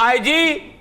IG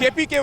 KPK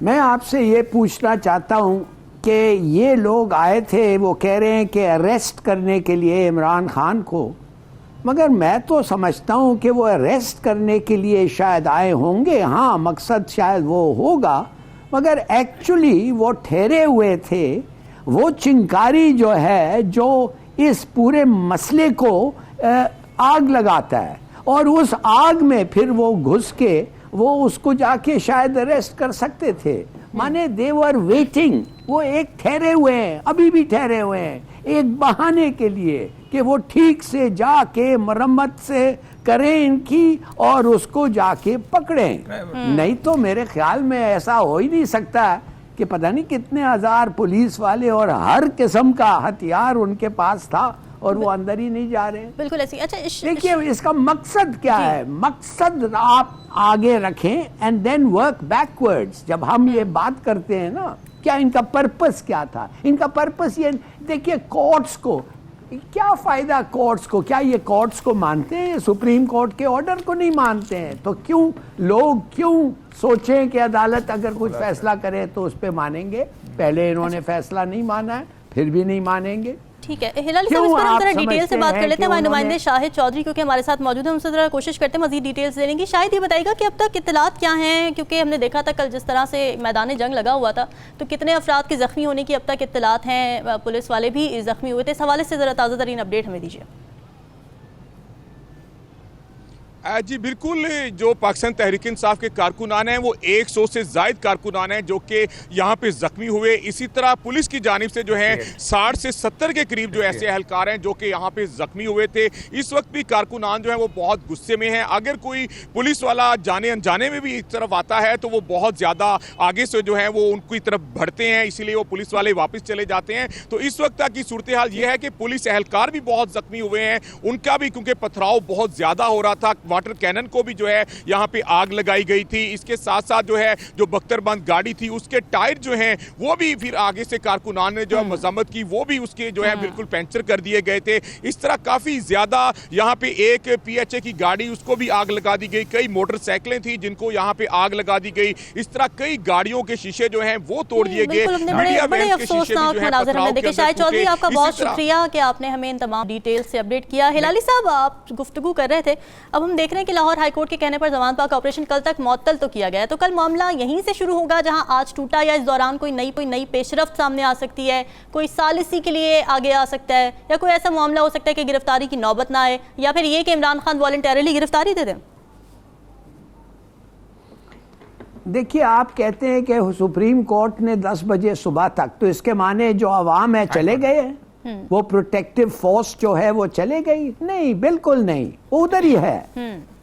میں آپ سے یہ پوچھنا چاہتا ہوں کہ یہ لوگ آئے تھے، وہ کہہ رہے ہیں کہ اریسٹ کرنے کے لیے عمران خان کو، مگر میں تو سمجھتا ہوں کہ وہ اریسٹ کرنے کے لیے شاید آئے ہوں گے، ہاں مقصد شاید وہ ہوگا، مگر ایکچولی وہ ٹھہرے ہوئے تھے. وہ چنکاری جو ہے جو اس پورے مسئلے کو آگ لگاتا ہے، اور اس آگ میں پھر وہ گھس کے وہ اس کو جا کے شاید اریسٹ کر سکتے تھے. مانے دے ور ویٹنگ، وہ ایک ٹھہرے ہوئے ہیں، ابھی بھی ٹھہرے ہوئے ہیں ایک بہانے کے لیے کہ وہ ٹھیک سے جا کے مرمت سے کریں ان کی اور اس کو جا کے پکڑیں. نہیں تو میرے خیال میں ایسا ہو ہی نہیں سکتا کہ پتہ نہیں کتنے ہزار پولیس والے اور ہر قسم کا ہتھیار ان کے پاس تھا اور وہ اندر ہی نہیں جا رہے. بالکل ایسی. اچھا دیکھیے اس کا مقصد کیا ہے، مقصد آپ آگے رکھیں اینڈ دین ورک بیکورڈز. جب ہم یہ بات کرتے ہیں نا، کیا ان کا پرپس کیا تھا؟ ان کا پرپس یہ، دیکھیے کورٹس کو کیا فائدہ، کورٹس کو کیا یہ کورٹس کو مانتے ہیں؟ سپریم کورٹ کے آرڈر کو نہیں مانتے ہیں، تو کیوں لوگ کیوں سوچیں کہ عدالت اگر کچھ فیصلہ کرے تو اس پہ مانیں گے؟ پہلے انہوں نے فیصلہ نہیں مانا ہے، پھر بھی نہیں مانیں گے. ٹھیک ہے ہلالی صاحب، اس پر ہم ذرا ڈیٹیل سے بات کر لیتے ہیں. ہمارے نمائندے شاہد چودھری کیونکہ ہمارے ساتھ موجود ہیں، ان سے ذرا کوشش کرتے ہیں مزید ڈیٹیلز دینے کی. شاید یہ بتائیے گا کہ اب تک اطلاعات کیا ہیں، کیونکہ ہم نے دیکھا تھا کل جس طرح سے میدان جنگ لگا ہوا تھا، تو کتنے افراد کے زخمی ہونے کی اب تک اطلاعات ہیں؟ پولیس والے بھی زخمی ہوئے تھے، اس حوالے سے ذرا تازہ ترین اپڈیٹ ہمیں دیجیے. جی بالکل، جو پاکستان تحریک انصاف کے کارکنان ہیں وہ 100 سے زائد کارکنان ہیں جو کہ یہاں پہ زخمی ہوئے. اسی طرح پولیس کی جانب سے جو ہے 60 سے 70 کے قریب جو ایسے اہلکار ہیں جو کہ یہاں پہ زخمی ہوئے تھے. اس وقت بھی کارکنان جو ہیں وہ بہت غصے میں ہیں. اگر کوئی پولیس والا جانے انجانے میں بھی ایک طرف آتا ہے تو وہ بہت زیادہ آگے سے جو ہے وہ ان کی طرف بڑھتے ہیں، اسی لیے وہ پولیس والے واپس چلے جاتے ہیں. تو اس وقت کی صورتحال یہ ہے کہ پولیس اہلکار بھی بہت زخمی ہوئے ہیں، ان کا بھی کیونکہ پتھراؤ بہت زیادہ ہو رہا تھا. واٹر کینن کو بھی جو ہے یہاں پہ آگ لگائی گئی تھی. اس کے ساتھ ساتھ جو ہے جو بختر بند گاڑی تھی اس کے ٹائر جو ہیں وہ بھی پھر آگے سے کارکنان نے جو ہے مذمت کی، وہ بھی اس کے جو ہے بالکل پینچر کر دیے گئے تھے. اس طرح کافی زیادہ یہاں پہ ایک پی ایچ اے کی گاڑی اس کو بھی آگ لگا دی گئی. کئی موٹر سائیکلیں تھیں جن کو یہاں پہ آگ لگا دی گئی. اس طرح کئی گاڑیوں کے شیشے جو ہیں وہ توڑ دیے گئے. بڑے افسوسناک مناظر ہم نے دیکھے. شاہد چودھری آپ کا بہت شکریہ کہ آپ نے ہمیں ان تمام ڈیٹیل سے اپڈیٹ کیا. ہلالی صاحب آپ گفتگو کر رہے تھے، اب ہم دیکھ رہے ہیں کہ لاہور ہائی کورٹ کے کہنے پر زمان پاک آپریشن کل تک معطل تو کیا گیا ہے، تو کل معاملہ یہیں سے شروع ہوگا جہاں آج ٹوٹا، یا اس دوران کوئی نئی پیش رفت سامنے آ سکتی ہے، کوئی ثالثی کے لیے آگے آ سکتا ہے، یا کوئی ایسا معاملہ ہو سکتا ہے کہ گرفتاری کی نوبت نہ آئے، یا پھر یہ کہ عمران خان والنٹیرلی گرفتاری دے دیں؟ دیکھیے آپ کہتے ہیں کہ سپریم کورٹ نے 10 بجے صبح تک، تو اس کے معنی جو عوام ہے چلے گئے ہیں، وہ پروٹیکٹیو فورس جو ہے وہ چلے گئی؟ نہیں، بالکل نہیں، وہ ادھر ہی ہے.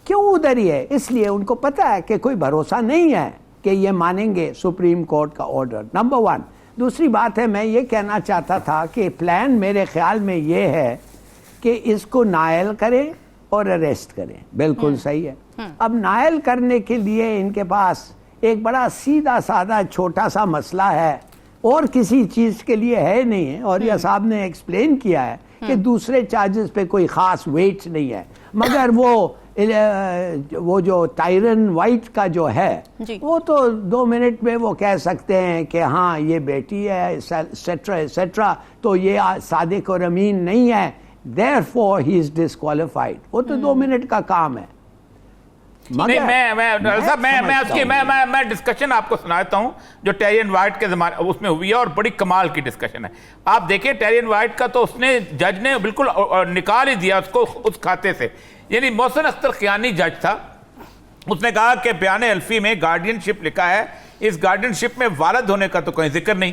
کیوں ادھر ہی ہے؟ اس لیے ان کو پتا ہے کہ کوئی بھروسہ نہیں ہے کہ یہ مانیں گے سپریم کورٹ کا آرڈر، نمبر 1. دوسری بات ہے، میں یہ کہنا چاہتا تھا کہ پلان میرے خیال میں یہ ہے کہ اس کو نائل کریں اور اریسٹ کریں. بالکل صحیح ہے. اب نائل کرنے کے لیے ان کے پاس ایک بڑا سیدھا سادہ چھوٹا سا مسئلہ ہے، اور کسی چیز کے لیے ہے نہیں ہے، اور یہ صاحب نے ایکسپلین کیا ہے کہ دوسرے چارجز پہ کوئی خاص ویٹ نہیں ہے. مگر وہ جو ٹائرن وائٹ کا جو ہے وہ تو 2 منٹ میں وہ کہہ سکتے ہیں کہ ہاں یہ بیٹی ہے ایٹسیٹرا ایٹسیٹرا، تو یہ صادق اور امین نہیں ہے، therefore he is disqualified. وہ تو 2 منٹ کا کام ہے. میں ڈسکشن آپ کو سناتا ہوں جو ٹیرین وائٹ کے زمانے اس میں ہوئی ہے، اور بڑی کمال کی ڈسکشن ہے. آپ دیکھیں ٹیرین وائٹ کا تو اس نے جج نے بالکل نکال ہی دیا اس کو اس کھاتے سے. یعنی محسن اختر خیانی جج تھا، اس نے کہا کہ بیان الفی میں گارڈین شپ لکھا ہے، اس گارڈین شپ میں والد ہونے کا تو کوئی ذکر نہیں.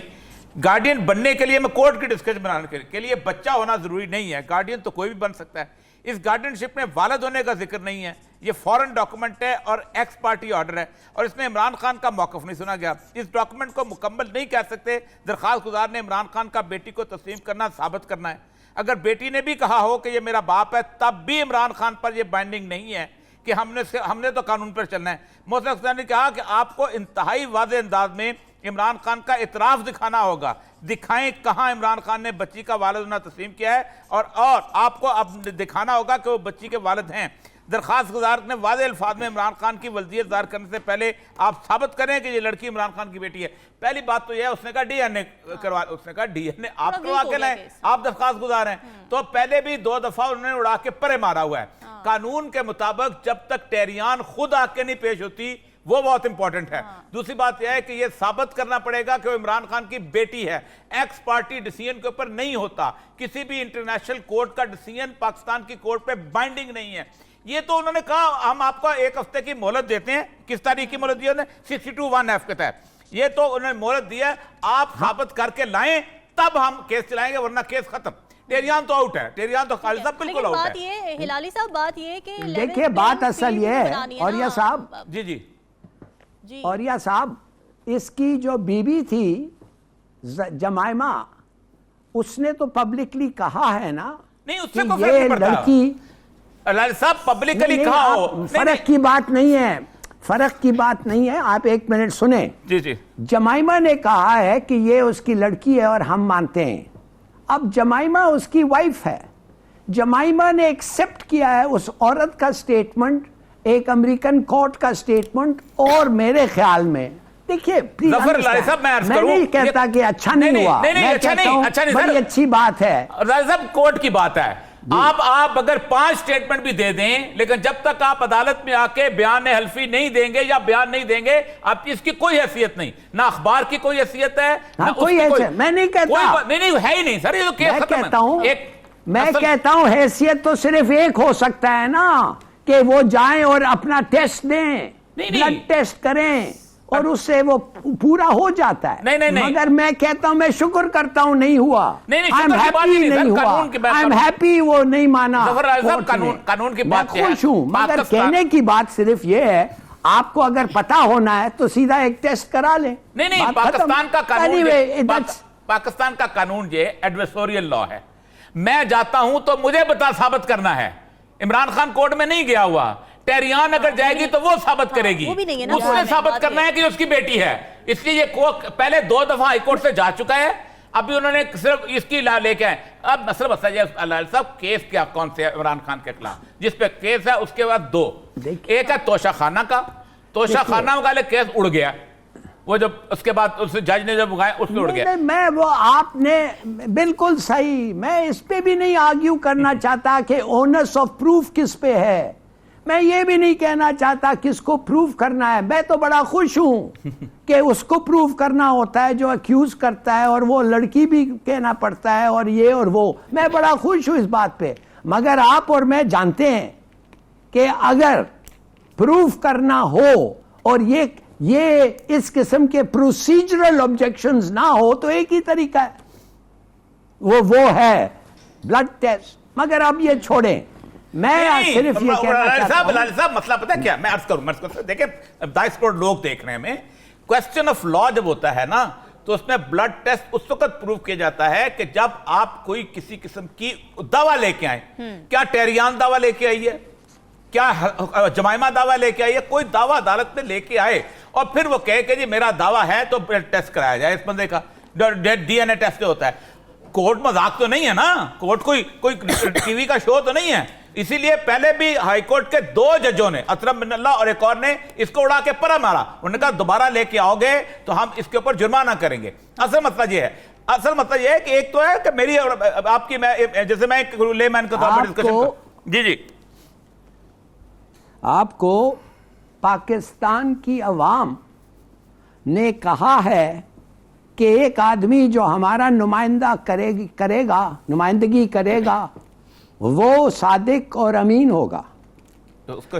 گارڈین بننے کے لیے میں کورٹ کی ڈسکشن بنانے کے لیے بچہ ہونا ضروری نہیں ہے، گارڈین تو کوئی بھی بن سکتا ہے. اس گارڈین شپ میں والد ہونے کا ذکر نہیں ہے، یہ فورن ڈاکومنٹ ہے اور ایکس پارٹی آرڈر ہے، اور اس میں عمران خان کا موقف نہیں سنا گیا. اس ڈاکومنٹ کو مکمل نہیں کہہ سکتے. درخواست گزار نے عمران خان کا بیٹی کو تسلیم کرنا ثابت کرنا ہے. اگر بیٹی نے بھی کہا ہو کہ یہ میرا باپ ہے، تب بھی عمران خان پر یہ بائنڈنگ نہیں ہے کہ ہم نے تو قانون پر چلنا ہے. محسن اختر نے کہا کہ آپ کو انتہائی واضح انداز میں عمران خان کا اعتراف دکھانا ہوگا. دکھائیں کہاں عمران خان نے بچی کا والد ہونا تسلیم کیا ہے, اور آپ کو اب دکھانا ہوگا کہ وہ بچی کے والد ہیں. درخواست گزار نے واضح الفاظ میں عمران خان کی ولدیت ظاہر کرنے سے پہلے آپ ثابت کریں کہ یہ لڑکی عمران خان کی بیٹی ہے. پہلی بات تو یہ ہے, اس نے کہا ڈی این اے کروا, اس نے کہا ڈی این اے آپ کروا کے لائیں, آپ درخواست گزار ہیں. تو پہلے بھی 2 دفعہ انہوں نے اڑا کے پرے مارا ہوا ہے. قانون کے مطابق جب تک ٹیریان خود آ کے نہیں پیش ہوتی وہ بہت امپورٹنٹ ہے. دوسری بات یہ ہے کہ یہ ثابت کرنا پڑے گا کہ وہ عمران خان کی بیٹی ہے. ایکس پارٹی ڈیسیژن کے اوپر نہیں ہوتا, کسی بھی انٹرنیشنل کورٹ کا ڈیسیژن پاکستان کی کورٹ پہ بائنڈنگ نہیں ہے. یہ تو انہوں نے کہا ہم آپ کو 1 ہفتے کی مہلت دیتے ہیں. کس تاریخ کی مہلت دی انہوں نے؟ 62(1)(f) کے تحت. یہ تو انہوں نے مہلت دی ہے, آپ ثابت کر کے لائیں تب ہم کیس چلائیں گے, ورنہ کیس ختم. ٹیریان تو آؤٹ ہے, ٹیریان تو خالد صاحب بالکل آؤٹ ہے. بات یہ ہلالی صاحب, بات یہ کہ دیکھیں بات اصل یہ ہے اوریہ صاحب, جی اوریہ صاحب, اس کی جو بیوی تھی جمائمہ, اس نے تو پبلکلی کہا ہے نا نہیں, اس سے کہ کوئی فرق یہ نہیں پڑتا. لڑکی, لال صاحب پبلکلی کہا ہو, فرق کی بات نہیں ہے, فرق کی بات نہیں ہے, آپ 1 منٹ سنیں. جی جمائمہ نے کہا ہے کہ یہ اس کی لڑکی ہے اور ہم مانتے ہیں. اب جمائمہ اس کی وائف ہے, جمائمہ نے ایکسپٹ کیا ہے اس عورت کا سٹیٹمنٹ, ایک امریکن کورٹ کا سٹیٹمنٹ, اور میرے خیال میں دیکھیے ظفر لال صاحب میں عرض کروں, میں نہیں کہتا کہ اچھا نہیں ہوا, میں کہتا ہوں بڑی اچھی بات ہے. لال صاحب کورٹ کی بات ہے, آپ اگر 5 سٹیٹمنٹ بھی دے دیں, لیکن جب تک آپ عدالت میں آ کے بیان حلفی نہیں دیں گے یا بیان نہیں دیں گے, آپ کی اس کی کوئی حیثیت نہیں, نہ اخبار کی کوئی حیثیت ہے, نہ کوئی حیثیت. میں نہیں کہتا, نہیں ہے ہی نہیں سر, یہ تو کیس ختم ہے. میں کہتا ہوں حیثیت تو صرف ایک ہو سکتا ہے نا, کہ وہ جائیں اور اپنا ٹیسٹ دیں, بلڈ ٹیسٹ کریں, اور اس سے وہ پورا ہو جاتا ہے. مگر میں کہتا ہوں, میں شکر کرتا ہوں نہیں ہوا, I'm happy وہ نہیں مانا. قانون کی بات میں خوش ہوں, مگر کہنے کی بات صرف یہ ہے, آپ کو اگر پتا ہونا ہے تو سیدھا ایک ٹیسٹ کرا لیں. نہیں, پاکستان کا قانون یہ ایڈویسوریل لا ہے. میں جاتا ہوں تو مجھے ثابت کرنا ہے. عمران خان کورٹ میں نہیں گیا ہوا, ٹیریان اگر جائے گی تو وہ ثابت کرے گی, اس نے ثابت کرنا ہے کہ اس کی بیٹی ہے. اس لیے یہ پہلے 2 دفعہ ہائی کورٹ سے جا چکا ہے, ابھی انہوں نے صرف اس کی لے کے آئے. اب مسئلہ یہ لال صاحب, کیس کیا کون سے عمران خان کے خلاف جس پہ کیس ہے, اس کے بعد 2, ایک ہے توشہ خانہ کا, توشہ خانہ کا کیس اڑ گیا, وہ جب اس کے بعد اس جج نے جب اس پہ اڑ گیا. میں وہ آپ نے بالکل صحیح, میں اس پہ بھی نہیں آرگیو کرنا چاہتا کہ اونرس آف پروف کس پہ ہے, میں یہ بھی نہیں کہنا چاہتا کس کو پروف کرنا ہے. میں تو بڑا خوش ہوں کہ اس کو پروف کرنا ہوتا ہے جو اکیوز کرتا ہے, اور وہ لڑکی بھی کہنا پڑتا ہے, اور یہ اور وہ. میں بڑا خوش ہوں اس بات پہ. مگر آپ اور میں جانتے ہیں کہ اگر پروف کرنا ہو اور یہ اس قسم کے پروسیجرل آبجیکشنز نہ ہو تو ایک ہی طریقہ ہے, وہ ہے بلڈ ٹیسٹ. مگر اب یہ چھوڑیں, میں صرف یہ کہنا چاہتا ہوں. لال صاحب مسئلہ پتہ کیا, میں عرض کروں, دیکھیں 22 کروڑ لوگ دیکھ رہے ہیں, میں کوسچن آف لا جب ہوتا ہے نا, تو اس میں بلڈ ٹیسٹ اس وقت پروف کیا جاتا ہے کہ جب آپ کوئی کسی قسم کی دعویٰ لے کے آئیں. کیا ٹیریان دعویٰ لے کے آئی ہے, کیا جمائمہ دعویٰ لے کے آئی ہے, کوئی دعویٰ عدالت میں لے کے آئے اور پھر وہ کہے کہ جی میرا دعویٰ ہے تو ٹیسٹ کرایا جائے اس بندے کا, ڈی این اے ٹیسٹ جو ہوتا ہے. کورٹ مذاق تو نہیں ہے نا, کورٹ کوئی ٹی وی کا شو تو نہیں ہے. اسی لیے پہلے بھی ہائی کورٹ کے 2 ججوں نے, اطرب بن اللہ اور ایک اور نے, اس کو اڑا کے پرا مارا. انہوں نے کہا دوبارہ لے کے آؤ گے تو ہم اس کے اوپر جرمانہ کریں گے. اصل مسئلہ یہ ہے کہ ایک تو ہے کہ میری آپ کی, جیسے میں ایک لے مین کے طور پر ڈسکشن. جی آپ کو پاکستان کی عوام نے کہا ہے کہ ایک آدمی جو ہمارا نمائندگی کرے گا وہ صادق اور امین ہوگا.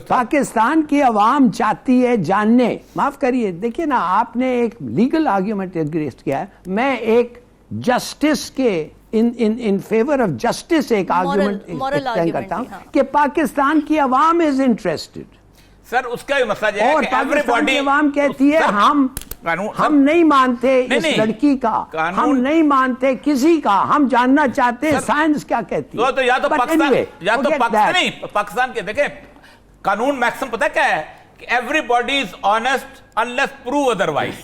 پاکستان کی عوام چاہتی ہے جاننے, معاف کریے, دیکھیے نا, آپ نے ایک لیگل آرگیومنٹ ایگریسٹ کیا ہے, میں ایک جسٹس کے in favor of justice ایک آرگیومنٹ ایکسٹینڈ کرتا ہوں کہ پاکستان کی عوام is interested. سر اس کا مسئلہ یہ ہے کہ پاکستان کی عوام کہتی ہے ہم نہیں مانتے اس لڑکی کا, ہم نہیں مانتے کسی کا, ہم جاننا چاہتے ہیں سائنس کیا کہتی ہے. تو یا تو پاکستان کے دیکھیں قانون میکسم پتہ کیا ہے کہ every body is honest unless prove otherwise,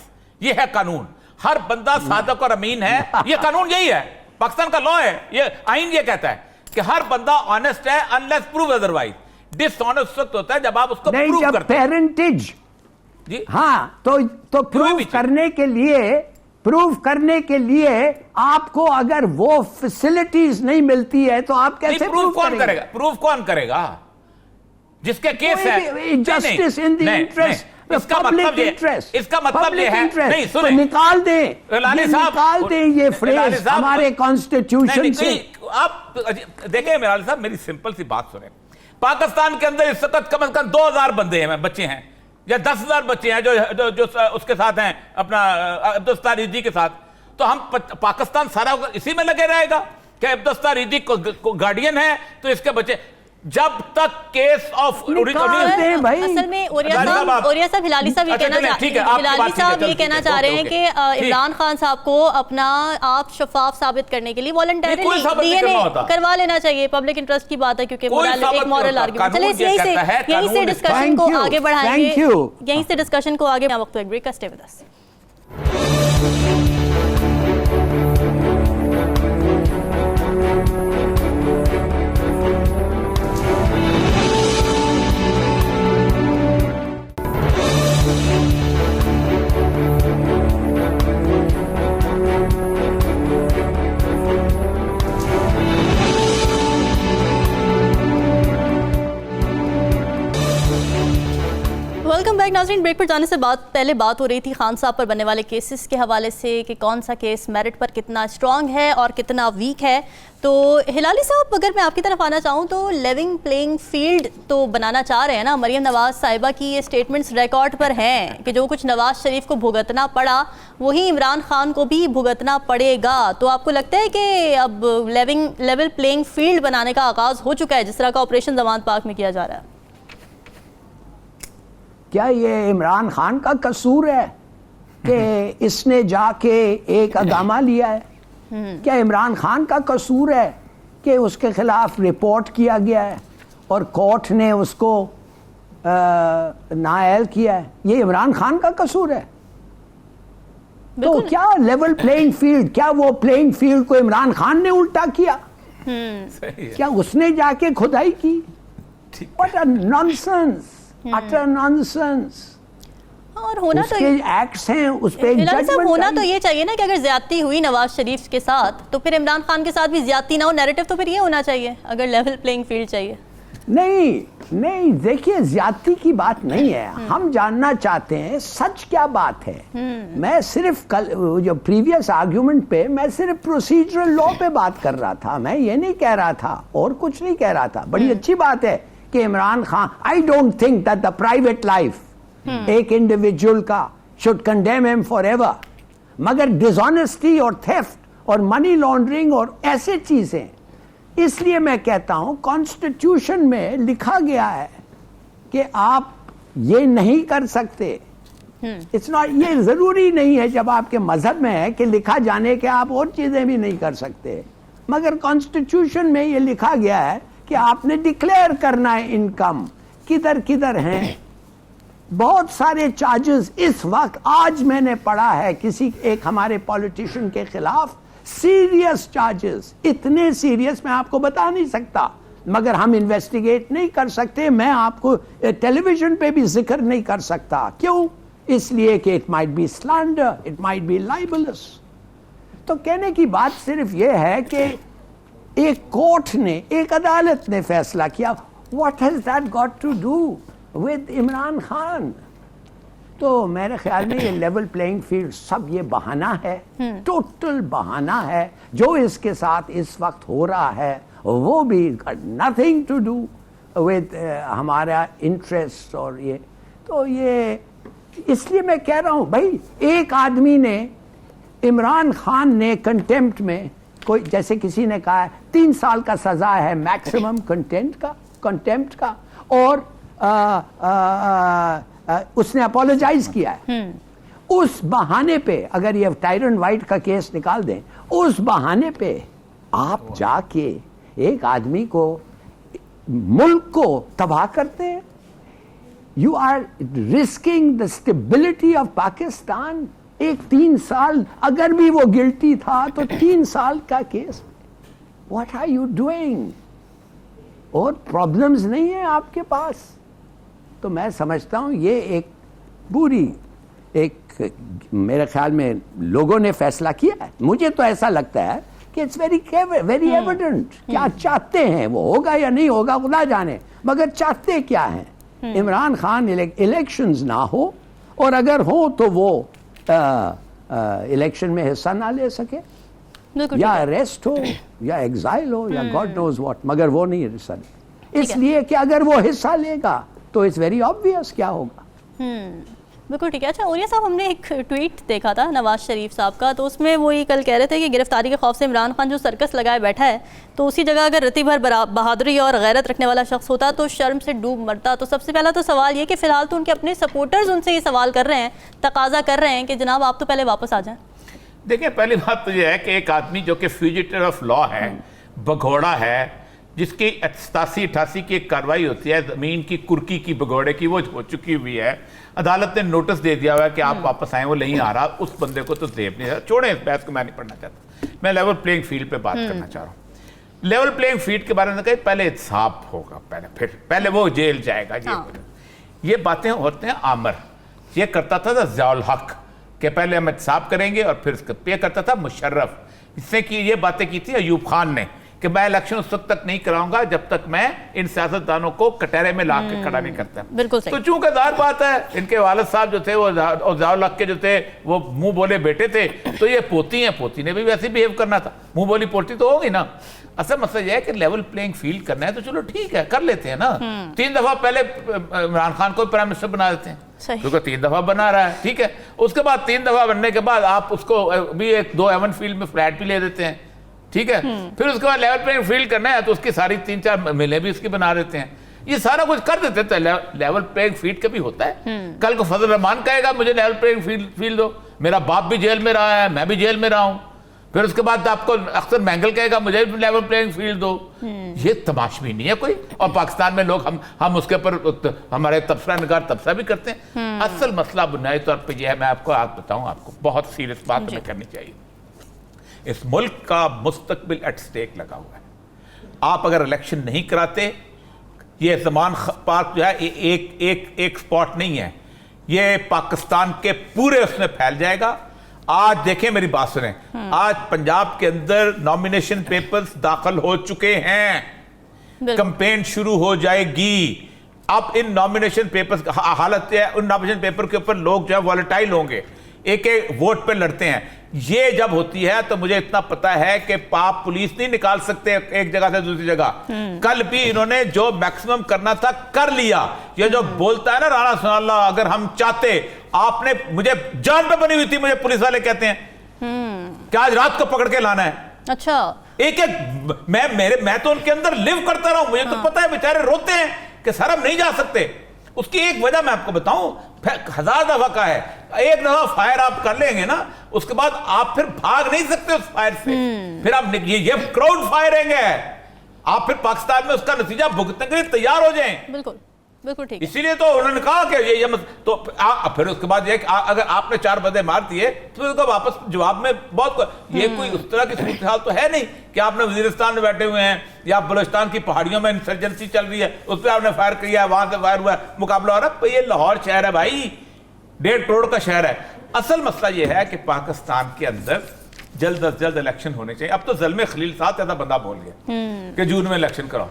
یہ ہے قانون. ہر بندہ صادق اور امین ہے. یہ قانون یہی ہے, پاکستان کا لا ہے, یہ آئین یہ کہتا ہے کہ ہر بندہ آنےسٹ ہے unless proved otherwise. ڈس آنےسٹ وقت ہوتا ہے جب آپ اس کو نہیں, پروو جب کرتے ہیں. پیرنٹیج جی ہاں تو پروف کرنے کے لیے آپ کو اگر وہ فیسلٹیز نہیں ملتی ہے تو آپ کیسے پروف کون کرے گا؟ پروف کون کرے گا؟ جس کے کیس ہے جسٹس ان دی انٹرسٹ, اس کا مطلب یہ ہے نہیں سنیں, نکال دیں یہ فریز ہلال صاحب ہمارے کانسٹیٹیوشن سے. آپ دیکھیں ہلال صاحب, میری سمپل سی بات سنیں. پاکستان کے اندر اس وقت کم از کم 2000 بندے ہیں, بچے ہیں, یا 10,000 بچے ہیں جو اس کے ساتھ ہیں اپنا عبدالستار ریزی کے ساتھ. تو ہم پاکستان سارا اسی میں لگے رہے گا کہ عبدالستار ریزی کو گارڈین ہے تو اس کے بچے, جب تک کیس آف اصل میں اوریہ صاحب ہلالی صاحب یہ کہنا چاہ رہے ہیں کہ عمران خان صاحب کو اپنا آپ شفاف ثابت کرنے کے لیے والنٹیرلی ڈی این اے کروا لینا چاہیے. پبلک انٹرسٹ کی بات ہے کیونکہ ایک مورل آرگیومنٹ. چلے یہیں سے ڈسکشن کو آگے بڑھائیں گے, یہیں سے ڈسکشن کو آگے. وقت ایک بریک کا, stay with us. Welcome back ناظرین. بریک پر جانے سے پہلے بات ہو رہی تھی خان صاحب پر بننے والے کیسز کے حوالے سے کہ کون سا کیس میرٹ پر کتنا اسٹرانگ ہے اور کتنا ویک ہے. تو ہلالی صاحب, اگر میں آپ کی طرف آنا چاہوں تو لیونگ پلینگ فیلڈ تو بنانا چاہ رہے ہیں نا. مریم نواز صاحبہ کی یہ اسٹیٹمنٹس ریکارڈ پر ہیں کہ جو کچھ نواز شریف کو بھگتنا پڑا وہی عمران خان کو بھی بھگتنا پڑے گا. تو آپ کو لگتا ہے کہ اب لیول پلینگ فیلڈ بنانے کا آغاز ہو چکا ہے جس طرح کا آپریشن زمان پاک میں کیا جا رہا ہے؟ کیا یہ عمران خان کا قصور ہے کہ اس نے جا کے ایک اقدامہ لیا ہے؟ کیا عمران خان کا قصور ہے کہ اس کے خلاف رپورٹ کیا گیا ہے اور کورٹ نے اس کو نااہل کیا ہے؟ یہ عمران خان کا قصور ہے؟ تو کیا لیول پلینگ فیلڈ, کیا وہ پلینگ فیلڈ کو عمران خان نے الٹا کیا؟ کیا اس نے جا کے کھدائی کی؟ What a nonsense! utter nonsense. اور ہونا تو ایکٹس ہیں اس پہ ہونا تو یہ چاہیے نا کہ اگر زیادتی ہوئی نواز شریف کے ساتھ تو پھر عمران خان کے ساتھ بھی زیادتی نہ ہو. نیریٹو تو پھر یہ ہونا چاہیے اگر لیول پلینگ فیلڈ چاہیے. نہیں دیکھیے, زیادتی کی بات نہیں ہے. ہم جاننا چاہتے ہیں سچ کیا بات ہے. میں صرف جو پریویس آرگیومنٹ پہ میں صرف پروسیجرل لا پہ بات کر رہا تھا. میں یہ نہیں کہہ رہا تھا اور کچھ نہیں کہہ رہا تھا. بڑی اچھی بات ہے کہ Imran Khan, I don't think that the private life ایک انڈیویجول کا should condemn him forever, مگر ڈسآنیسٹی اور تھیفٹ اور منی لانڈرنگ اور ایسے چیزیں, اس لیے میں کہتا ہوں کانسٹیٹیوشن میں لکھا گیا ہے کہ آپ یہ نہیں کر سکتے. It's not, یہ ضروری نہیں ہے جب آپ کے مذہب میں ہے کہ لکھا جانے کہ آپ اور چیزیں بھی نہیں کر سکتے, مگر کانسٹیٹیوشن میں یہ لکھا گیا ہے کہ آپ نے ڈکلیئر کرنا ہے انکم کدھر کدھر ہیں. بہت سارے چارجز اس وقت, آج میں نے پڑھا ہے کسی ایک ہمارے پولیٹیشین کے خلاف سیریس چارجز, اتنے سیریس میں آپ کو بتا نہیں سکتا, مگر ہم انویسٹیگیٹ نہیں کر سکتے. میں آپ کو ٹیلی ویژن پہ بھی ذکر نہیں کر سکتا. کیوں؟ اس لیے کہ it might be slander, it might be libellous. تو کہنے کی بات صرف یہ ہے کہ ایک کورٹ نے, ایک عدالت نے فیصلہ کیا. What has that got to do with Imran Khan? تو میرے خیال میں یہ لیول پلینگ فیلڈ سب یہ بہانہ ہے, ٹوٹل بہانہ ہے. جو اس کے ساتھ اس وقت ہو رہا ہے وہ بھی nothing to do with ہمارا انٹرسٹ. اور یہ تو یہ اس لیے میں کہہ رہا ہوں بھائی, ایک آدمی نے, عمران خان نے کنٹیمپٹ میں کوئی, جیسے کسی نے کہا ہے 3 سال کا سزا ہے میکسیمم کنٹیمپٹ کا, اور اس نے اپولوجائز کیا ہے. اس بہانے پہ اگر یہ ٹائرن وائٹ کا کیس نکال دیں, اس بہانے پہ آپ جا کے ایک آدمی کو, ملک کو تباہ کرتے ہیں. You are risking the stability of Pakistan ایک 3 سال اگر بھی وہ گلٹی تھا تو 3 سال کا کیس. What are you doing? اور پرابلمز نہیں ہیں آپ کے پاس. تو میں سمجھتا ہوں یہ ایک بری میرے خیال میں لوگوں نے فیصلہ کیا ہے. مجھے تو ایسا لگتا ہے کہ اٹس ویری ایویڈنٹ. کیا چاہتے ہیں وہ ہوگا یا نہیں ہوگا خدا جانے, مگر چاہتے کیا ہیں؟ عمران خان الیکشنز نہ ہو, اور اگر ہوں تو وہ الیکشن میں حصہ نہ لے سکے, یا اریسٹ ہو یا ایگزائل ہو یا گاڈ نوز واٹ, مگر وہ نہیں حصہ لے. اس لیے کہ اگر وہ حصہ لے گا تو اٹس ویری آبویس کیا ہوگا. بالکل ٹھیک ہے. اچھا اوریہ صاحب, ہم نے ایک ٹویٹ دیکھا تھا نواز شریف صاحب کا, تو اس میں وہی کل کہہ رہے تھے کہ گرفتاری کے خوف سے عمران خان جو سرکس لگائے بیٹھا ہے, تو اسی جگہ اگر رتی بھر بہادری اور غیرت رکھنے والا شخص ہوتا تو شرم سے ڈوب مرتا. تو سب سے پہلا تو سوال یہ کہ فی الحال تو ان کے اپنے سپورٹرز ان سے یہ سوال کر رہے ہیں, تقاضا کر رہے ہیں کہ جناب آپ تو پہلے واپس آ جائیں. دیکھیں, پہلی بات تو یہ ہے کہ ایک آدمی جو کہ فیوجیٹر آف لا ہے, بگھوڑا ہے, جس کی 87-88 کی ایک کاروائی ہوتی ہے زمین کی کرکی کی بگوڑے کی, وہ ہو چکی ہوئی ہے. عدالت نے نوٹس دے دیا ہوا ہے کہ آپ واپس آئیں, وہ نہیں آ رہا. اس بندے کو تو زیب نہیں. چھوڑیں اس بحث کو, میں نہیں پڑھنا چاہتا. میں لیول پلینگ فیلڈ پہ بات کرنا چاہ رہا ہوں. لیول پلینگ فیلڈ کے بارے میں کہا پہلے انصاف ہوگا, پہلے وہ جیل جائے گا. یہ باتیں ہوتے ہیں آمر. یہ کرتا تھا ضیاء الحق کہ پہلے ہم انصاف کریں گے, اور پھر اس کا پے کرتا تھا مشرف. اس نے یہ باتیں کی تھی ایوب خان نے کہ میں الیکشن اس وقت تک نہیں کراؤں گا جب تک میں ان سیاستدانوں کو کٹہرے میں لا کے کھڑا نہیں کرتا. بالکل صحیح. تو چونکہ ظاہر بات ہے, ان کے والد صاحب جو تھے وہ ضیاء الحق کے جو تھے وہ منہ بولے بیٹے تھے, تو یہ پوتی ہیں, پوتی نے بھی ویسے بیہیو کرنا تھا. منہ بولی پوتی تو ہوگی نا. اصل مسئلہ یہ ہے کہ لیول پلینگ فیلڈ کرنا ہے تو چلو ٹھیک ہے, کر لیتے ہیں نا. 3 دفعہ پہلے عمران خان کو پرائم منسٹر بنا دیتے ہیں, کیونکہ 3 دفعہ بنا رہا ہے, ٹھیک ہے. اس کے بعد 3 دفعہ بننے کے بعد آپ اس کو بھی 2 ایون فیلڈ میں فلیٹ بھی لے دیتے ہیں, ٹھیک ہے. پھر اس کے بعد لیول پلینگ فیلڈ کرنا ہے تو اس کی ساری 3-4 ملیں بھی اس کی بنا دیتے ہیں. یہ سارا کچھ کر دیتے ہیں. تو لیول پلینگ فیلڈ کا بھی ہوتا ہے. کل کو فضل الرحمان کہے گا مجھے لیول پلینگ فیلڈ دو, میرا باپ بھی جیل میں رہا ہے, میں بھی جیل میں رہا ہوں. پھر اس کے بعد آپ کو اختر مینگل کہے گا مجھے لیول پلینگ فیلڈ دو. یہ تماشبی نہیں ہے کوئی. اور پاکستان میں لوگ ہم اس کے اوپر ہمارے تبصرہ نگار تبصرہ بھی کرتے ہیں. اصل مسئلہ بنیادی طور پہ یہ ہے, میں آپ کو بتاؤں, آپ کو بہت سیریس بات ہمیں کرنی چاہیے. اس ملک کا مستقبل ایٹ سٹیک لگا ہوا ہے. آپ اگر الیکشن نہیں کراتے, یہ زمان پارک جو ہے ایک سپاٹ نہیں ہے, یہ پاکستان کے پورے اس میں پھیل جائے گا. آج دیکھیں میری بات سنیں, آج پنجاب کے اندر نامینیشن پیپرز داخل ہو چکے ہیں, کمپین شروع ہو جائے گی. اب ان نامینیشن پیپرز حالت ہے, ان نامینیشن پیپر کے اوپر لوگ جو ہے والٹائل ہوں گے, ایک ووٹ پہ لڑتے ہیں. یہ جب ہوتی ہے تو مجھے اتنا پتا ہے کہ آپ پولیس نہیں نکال سکتے ایک جگہ سے دوسری جگہ. کل بھی انہوں نے جو میکسیمم کرنا تھا کر لیا. یہ جو بولتا ہے نا رانا ثناء اللہ, اگر ہم چاہتے, آپ نے مجھے جان پہ بنی ہوئی تھی, مجھے پولیس والے کہتے ہیں کہ آج رات کو پکڑ کے لانا ہے. اچھا, میں تو ان کے اندر لیو کرتا رہا ہوں. مجھے تو پتا ہے بیچارے روتے ہیں کہ سر ہم نہیں جا سکتے. اس کی ایک وجہ میں آپ کو بتاؤں, 1000 دفعہ کا ہے. ایک دفعہ فائر آپ کر لیں گے نا, اس کے بعد آپ پھر بھاگ نہیں سکتے اس فائر سے. پھر آپ یہ کراؤڈ فائرنگ ہے, آپ پھر پاکستان میں اس کا نتیجہ بھگتنے کے لیے تیار ہو جائیں. بالکل بالکل ٹھیک. اسی لیے تو انہوں نے کہا کہ یہ تو پھر اس کے بعد یہ کہ اگر آپ نے 4 بندے مار دیے تو اس کا واپس جواب میں بہت, یہ کوئی اس طرح کی صورتحال تو ہے نہیں کہ آپ نے وزیرستان میں بیٹھے ہوئے ہیں یا بلوچستان کی پہاڑیوں میں انسرجنسی چل رہی ہے, اس پہ آپ نے فائر کیا ہے, وہاں سے فائر ہوا ہے, مقابلہ ہو رہا ہے. یہ لاہور شہر ہے بھائی, 1.5 کروڑ کا شہر ہے. اصل مسئلہ یہ ہے کہ پاکستان کے اندر جلد از جلد الیکشن ہونے چاہیے. اب تو زلمے خلیل صاحب جیسا بندہ بول گیا کہ جون میں الیکشن کراؤ.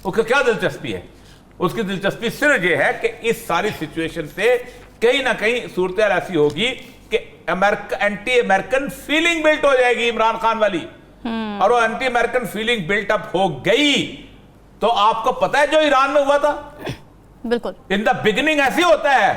اس کا کیا دلچسپی ہے؟ اس کی دلچسپی صرف یہ ہے کہ اس ساری سچویشن سے کہیں نہ کہیں صورتحال ایسی ہوگی کہ اینٹی امریکن فیلنگ بلٹ ہو جائے گی عمران خان والی. اور وہ anti American feeling built up ہو گئی تو آپ کو پتا ہے جو ایران میں ہوا تھا, بالکل ان دا بگننگ ایسی ہوتا ہے.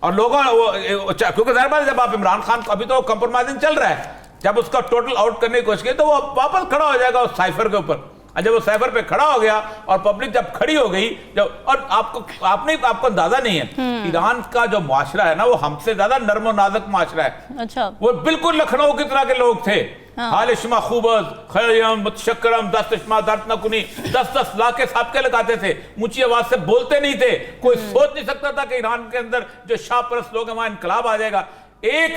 اور لوگوں کیونکہ ظاہر بات ہے جب آپ عمران خان کو, ابھی تو کمپرومائزنگ چل رہا ہے, جب اس کا ٹوٹل آؤٹ کرنے کی کوشش کی تو وہ واپس کھڑا ہو جائے گا اس سائفر کے اوپر. جب وہ سائفر پہ کھڑا ہو گیا اور پبلک جب کھڑی ہو گئی, اور آپ کو اندازہ نہیں ہے ایران کا جو معاشرہ ہے نا, وہ ہم سے زیادہ نرم و نازک معاشرہ ہے. اچھا, وہ بالکل لکھنؤ کی طرح کے لوگ تھے. حال شما خوبز خیریم متشکرم دست شما درد نہ کنی, 10 لاکھ کے سابقے لگاتے تھے, اونچی آواز سے بولتے نہیں تھے. کوئی سوچ نہیں سکتا تھا کہ ایران کے اندر جو شاہ پرست لوگ ہیں وہاں انقلاب آ جائے گا. 1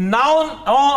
9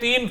3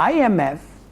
IMF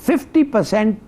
50%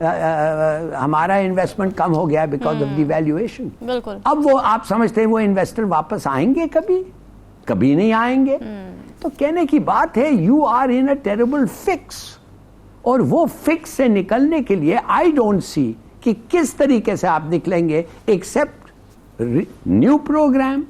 ہمارا انویسٹمنٹ کم ہو گیا بیکاز آف دی ویلیویشن. بالکل. اب وہ آپ سمجھتے ہیں وہ انویسٹر واپس آئیں گے؟ کبھی نہیں آئیں گے. تو کہنے کی بات ہے you are in a terrible fix, اور وہ فکس سے نکلنے کے لیے آئی ڈونٹ سی کہ کس طریقے سے آپ نکلیں گے except new programme,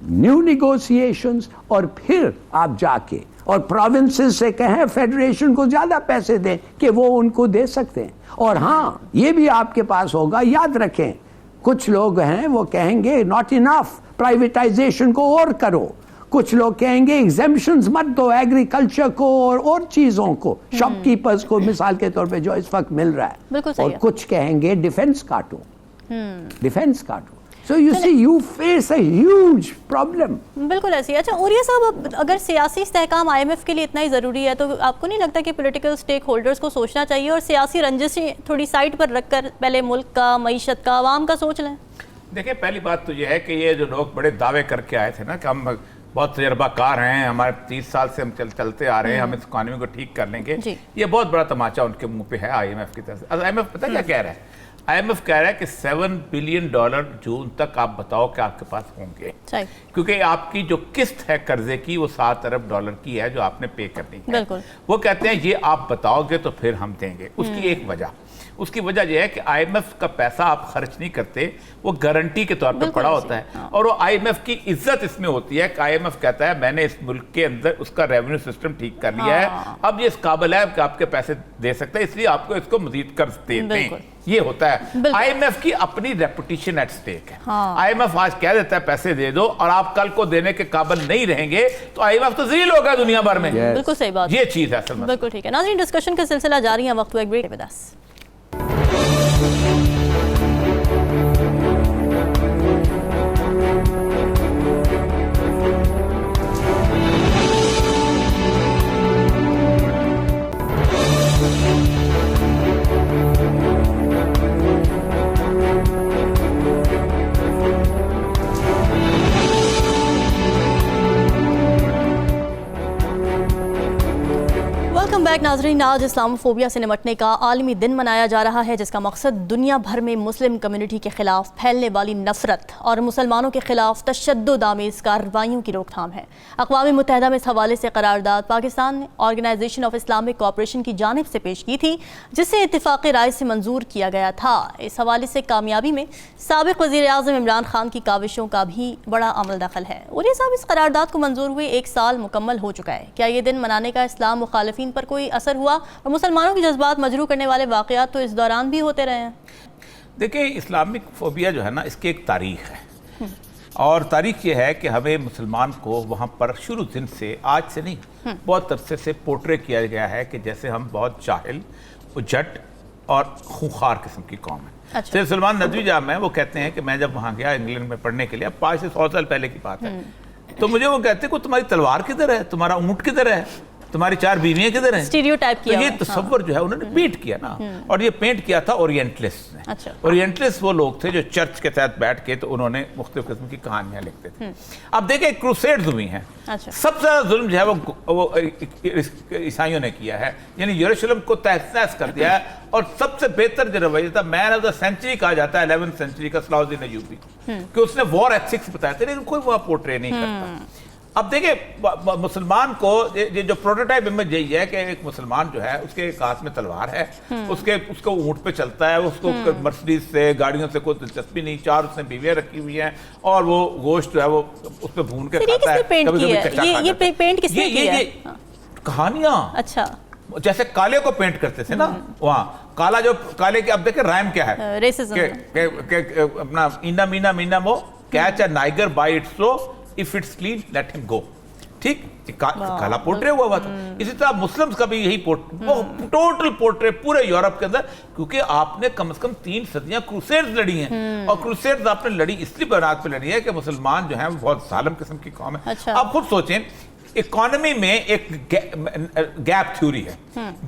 new negotiations, اور پھر آپ جا کے اور پروونسز سے کہیں فیڈریشن کو زیادہ پیسے دیں کہ وہ ان کو دے سکتے ہیں. اور ہاں یہ بھی آپ کے پاس ہوگا, یاد رکھیں کچھ لوگ ہیں وہ کہیں گے ناٹ انف, پرائیویٹائزیشن کو اور کرو. کچھ لوگ کہیں گے ایگزیمپشنز مت دو ایگریکلچر کو اور چیزوں کو, شاپ کیپرز کو مثال کے طور پہ جو اس وقت مل رہا ہے. اور کچھ کہیں گے ڈیفنس کاٹو, ڈیفنس کاٹو. So you see, you face a huge problem. بالکل ایسی. اچھا اوریہ صاحب, اگر سیاسی استحکام آئی ایم ایف کے لیے اتنا ہی ضروری ہے تو آپ کو نہیں لگتا کہ پولیٹیکل سٹیک ہولڈرز کو سوچنا چاہیے اور سیاسی رنجشیں تھوڑی سائڈ پر رکھ کر پہلے ملک کا, معیشت کا, عوام کا سوچ لیں؟ دیکھیں پہلی بات تو یہ ہے کہ یہ جو لوگ بڑے دعوے کر کے آئے تھے نا کہ ہم بہت تجربہ کار ہیں, ہمارے 30 سال سے ہم چلتے آ رہے ہیں, ہم اس اکانومی کو ٹھیک کر لیں گے, یہ بہت بڑا تماچا ان کے منہ پہ ہے آئی ایم ایف کی طرف سے. آئی ایم ایف پتہ کیا کہہ رہا ہے؟ آئی ایم ایف کہہ رہا ہے کہ $7 بلین جون تک آپ بتاؤ کہ آپ کے پاس ہوں گے, کیونکہ آپ کی جو قسط ہے قرضے کی وہ $7 ارب کی ہے جو آپ نے پے کرنی ہے. وہ کہتے ہیں یہ آپ بتاؤ گے تو پھر ہم دیں گے. اس کی ایک وجہ, اس کی وجہ یہ ہے کہ آئی ایم ایف کا پیسہ آپ خرچ نہیں کرتے, وہ گارنٹی کے طور پہ پڑا ہوتا ہے, اور وہ آئی ایم ایف کی عزت اس میں ہوتی ہے کہ آئی ایم ایف کہتا ہے میں نے اس ملک کے اندر اس کا ریونیو سسٹم ٹھیک کر لیا ہے, اب یہ اس قابل ہے کہ آپ کے پیسے دے سکتا ہے, اس لیے آپ کو اس کو مزید قرض دیتے ہیں. یہ ہوتا ہے آئی ایم ایف کی اپنی ریپوٹیشن ایٹ سٹیک ہے. آئی ایم ایف آج کہہ دیتا ہے پیسے دے دو, اور آپ کل کو دینے کے قابل نہیں رہیں گے تو آئی ایم ایف تو ذلیل ہوگا دنیا بھر میں. بالکل صحیح بات, یہ چیز ہے اصل میں. بالکل ٹھیک ہے. ناظرین ڈسکشن کا سلسلہ جاری ہے, وقت ایک بریک ود اس. ناظرین, آج اسلام فوبیا سے نمٹنے کا عالمی دن منایا جا رہا ہے, جس کا مقصد دنیا بھر میں مسلم کمیونٹی کے خلاف پھیلنے والی نفرت اور مسلمانوں کے خلاف تشدد آمیز کارروائیوں کی روک تھام ہے. اقوام متحدہ میں اس حوالے سے قرارداد پاکستان نے آرگنائزیشن آف اسلامک کوآپریشن کی جانب سے پیش کی تھی, جسے اتفاقی رائے سے منظور کیا گیا تھا. اس حوالے سے کامیابی میں سابق وزیر اعظم عمران خان کی کاوشوں کا بھی بڑا عمل دخل ہے. اولیاء صاحب, اس قرارداد کو منظور ہوئے 1 سال مکمل ہو چکا ہے, کیا یہ دن منانے کا اسلام مخالفین پر کوئی اثر ہوا, اور مسلمانوں کی جذبات مجروح کرنے والے واقعات تو اس دوران بھی ہوتے رہے ہیں؟ دیکھیں اسلامک فوبیا جو ہے نا, اس کی ایک تاریخ ہے, اور تاریخ یہ ہے کہ ہمیں مسلمان کو وہاں پر شروع دن سے, آج سے نہیں بہت عرصے سے پورٹرے کیا گیا ہے کہ جیسے ہم بہت جاہل, اجٹ اور خونخوار قسم کی قوم ہے. سید سلمان ندوی جہاں میں وہ کہتے ہیں کہ میں جب وہاں گیا انگلینڈ میں پڑھنے کے لیے, اب 5 سے 100 سال پہلے کی بات ہے, تو مجھے وہ کہتے ہیں کہ تمہاری تلوار کدھر ہے, تمہارا اونٹ کدھر ہے, تمہاری 4 بیویاں کدھر ہیں. اسٹیریوٹائپ کیا, تو یہ تصور جو ہے انہوں نے پینٹ کیا نا, اور یہ پینٹ کیا تھا اورینٹلسٹ نے. اورینٹلسٹ وہ لوگ تھے جو چرچ کے تحت بیٹھ کے تو انہوں نے مختلف قسم کی کہانیاں لکھتے تھے. اب دیکھیں کروسیڈز ہوئی ہیں, سب سے زیادہ ظلم جو ہے وہ عیسائیوں نے کیا ہے, یعنی یروشلم کو تہس نہس کر دیا ہے. اور سب سے بہتر جو رویہ تھا, مین آف دا سینچری کہا جاتا ہے 11th سینچری کا صلاح الدین ایوبی, کہ اس نے وار ایتھکس بتایا تھا, لیکن کوئی وہاں پورٹرے نہیں کرتا. اب دیکھیں مسلمان کو جو پروٹوٹائپ امیج یہی ہے کہ ایک مسلمان جو ہے اس کے ایک ہاتھ میں تلوار ہے, اس کو اونٹ پہ چلتا ہے, اس کو مرسڈیز سے گاڑیوں سے کوئی دلچسپی نہیں, 4 اس نے بیویاں رکھی ہوئی ہیں, اور وہ گوشت جو ہے وہ اس پہ بھون کے کھاتا ہے. یہ پینٹ کس نے کیا ہے؟ کہانیاں, اچھا جیسے کالے کو پینٹ کرتے تھے نا وہاں, کالا جو کالے کے, اب دیکھیں رائم کیا ہے کہ اپنا اینا meeny miny moe catch a نائگر by its so if it's clean let him go. ٹھیک, کالا پورٹرے ہوا تھا. اسی طرح مسلمز کا بھی یہی ٹوٹل پورٹرے پورے یورپ کے اندر, کیونکہ آپ نے کم از کم 3 صدیاں کروسیڈز لڑی ہیں, اور کروسیڈز آپ نے لڑی اس لیے بنیاد پہ لڑی ہے کہ مسلمان جو ہیں وہ بہت ظالم قسم کی قوم ہے. آپ خود سوچیں, اکانومی میں ایک گیپ تھیوری ہے.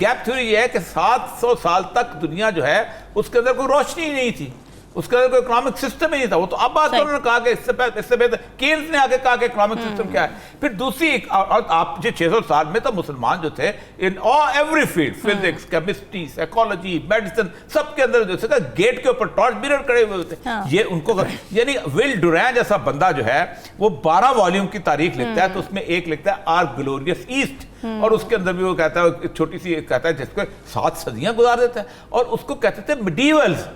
گیپ تھیوری یہ ہے کہ 700 سال تک دنیا جو ہے اس کے اندر کوئی روشنی نہیں تھی, اس کے اندر کوئی اکنامک سسٹم ہی نہیں تھا. وہ تو اب آ کے انہوں نے کہا کہ اس سے بہتر کینز نے آ کے کہا کہ اکنامک سسٹم کیا ہے. پھر دوسری آپ جو 600 سال میں تو مسلمان جو تھے in every field, physics, chemistry, psychology, medicine, سب کے اندر جو ہے گیٹ کے اوپر ٹارچ بیرر کھڑے ہوئے ہوتے ہیں. یہ ان کو یعنی ول ڈورین جیسا بندہ جو ہے وہ 12 والیوم کی تاریخ لکھتا ہے، تو اس میں ایک لکھتا ہے آر گلوریس ایسٹ، اور اس کے اندر بھی وہ کہتا ہے ایک چھوٹی سی کہتا ہے جس کو 7 صدیاں گزار دیتا ہے، اور اس کو کہتے تھے میڈیولز،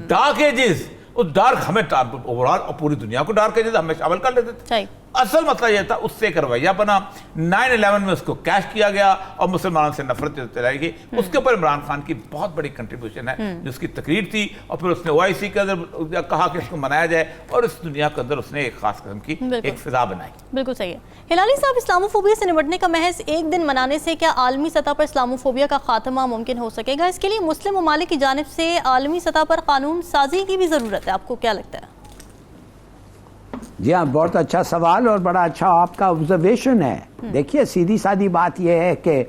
ڈارک ایجز. اس ڈارک ہمیں اوورال پوری دنیا کو ڈارک ایجز ہمیں شامل کر لیتے تھے. اصل مسئلہ یہ تھا، اس سے ایک رویہ بنا. 9/11 میں اس کو کیش کیا گیا اور مسلمانوں سے نفرت چلائی گئی. اس کے اوپر عمران خان کی بہت بڑی کنٹریبیوشن ہے، جس کی تقریر تھی، اور پھر اس نے OIC کے اندر کہا کہ اس کو منایا جائے، اور اس دنیا کے اندر اس نے ایک خاص قسم کی ایک فضا بنائی. بالکل صحیح ہے. ہلالی صاحب، اسلاموفوبیا سے نمٹنے کا محض ایک دن منانے سے کیا عالمی سطح پر اسلاموفوبیا کا خاتمہ ممکن ہو سکے گا؟ اس کے لیے مسلم ممالک کی جانب سے عالمی سطح پر قانون سازی کی بھی ضرورت ہے، آپ کو کیا لگتا ہے؟ جی ہاں، بہت اچھا سوال اور بڑا اچھا آپ کا آبزرویشن ہے. دیکھیے، سیدھی سادی بات یہ ہے کہ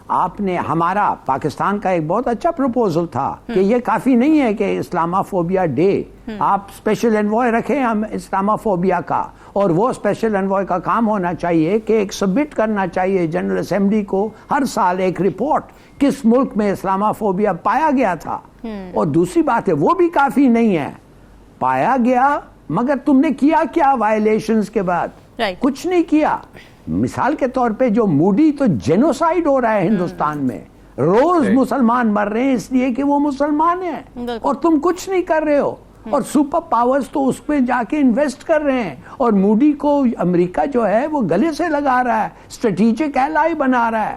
آپ نے ہمارا پاکستان کا ایک بہت اچھا پروپوزل تھا کہ یہ کافی نہیں ہے کہ اسلاموفوبیا ڈے، آپ اسپیشل انوائے رکھیں ہم اسلاموفوبیا کا، اور وہ اسپیشل انوائے کا کام ہونا چاہیے کہ ایک سبمٹ کرنا چاہیے جنرل اسمبلی کو ہر سال ایک رپورٹ کس ملک میں اسلاموفوبیا پایا گیا تھا. اور دوسری بات ہے وہ بھی کافی نہیں ہے، پایا گیا مگر تم نے کیا کیا وائلیشنز کے بعد؟ کچھ نہیں کیا. مثال کے طور پہ جو موڈی تو جینوسائیڈ ہو رہا ہے ہندوستان میں، روز مسلمان مر رہے ہیں اس لیے کہ وہ مسلمان ہیں، اور تم کچھ نہیں کر رہے ہو. اور سپر پاورز تو اس پہ جا کے انویسٹ کر رہے ہیں، اور موڈی کو امریکہ جو ہے وہ گلے سے لگا رہا ہے، اسٹریٹجک ایلائی بنا رہا ہے.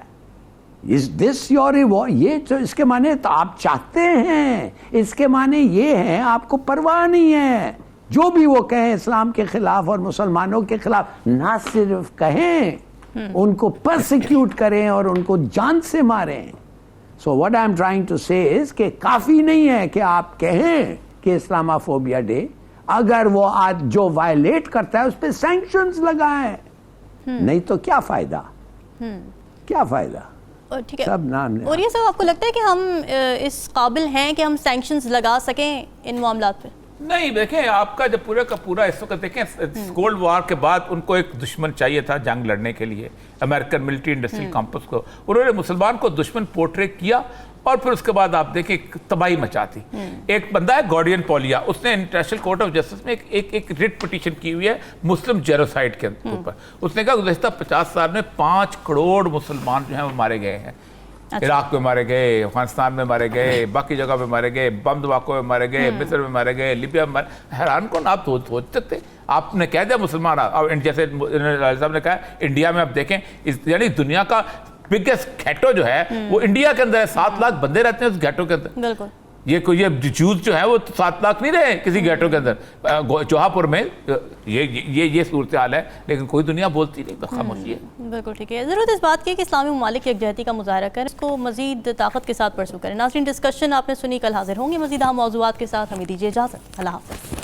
Is this your یہ جو اس کے معنی تو آپ چاہتے ہیں، اس کے معنی یہ ہیں آپ کو پرواہ نہیں ہے. جو بھی وہ کہیں اسلام کے خلاف اور مسلمانوں کے خلاف، نہ صرف کہیں، ان کو پرسیکیوٹ کریں اور ان کو جان سے ماریں. So what I'm trying to say is کہ کافی نہیں ہے کہ آپ کہیں کہ اسلاموفوبیا ڈے، اگر وہ آج جو وائلیٹ کرتا ہے اس پہ سینکشنز لگائیں، نہیں تو کیا فائدہ، کیا فائدہ. ٹھیک ہے. اور یہ سب آپ کو لگتا ہے کہ ہم اس قابل ہیں کہ ہم سینکشنز لگا سکیں ان معاملات پہ؟ نہیں، دیکھیں آپ کا جو پورے کا پورا اس وقت دیکھیں کولڈ وار کے بعد ان کو ایک دشمن چاہیے تھا جنگ لڑنے کے لیے، امریکن ملٹری انڈسٹریل کمپس کو. انہوں نے مسلمان کو دشمن پورٹری کیا، اور پھر اس کے بعد آپ دیکھیں تباہی مچاتی. ایک بندہ ہے گارڈین پولیا، اس نے انٹرنیشنل کورٹ آف جسٹس میں ایک ریٹ پٹیشن کی ہوئی ہے مسلم جینوسائیڈ کے اوپر. اس نے کہا گزشتہ 50 سال میں 5 کروڑ مسلمان جو ہیں وہ مارے گئے ہیں. عراق میں مارے گئے، افغانستان میں مارے گئے، باقی جگہ پہ مارے گئے، بم دھماکوں میں مارے گئے، مصر میں مارے گئے، لیبیا میں مارے. حیران کون آپ سوچ سکتے، آپ نے کہہ دیا مسلمان. جیسے صاحب نے کہا انڈیا میں آپ دیکھیں، یعنی دنیا کا بگیسٹ گھیٹو جو ہے وہ انڈیا کے اندر ہے. 7 لاکھ بندے رہتے ہیں اس گھیٹو کے اندر. بالکل. یہ جوز جو ہے وہ 7 لاکھ نہیں رہے کسی گھیٹو کے اندر. چوہا پور میں یہ صورتحال ہے، لیکن کوئی دنیا بولتی نہیں، خاموشی ہے. بالکل ٹھیک ہے. ضرورت اس بات کی کہ اسلامی ممالک کی یکجہتی کا مظاہرہ کریں، اس کو مزید طاقت کے ساتھ پرسو کریں. ناظرین، ڈسکشن آپ نے سنی، کل حاضر ہوں گے مزید اہم موضوعات کے ساتھ. ہمیں دیجیے اجازت. اللہ حافظ.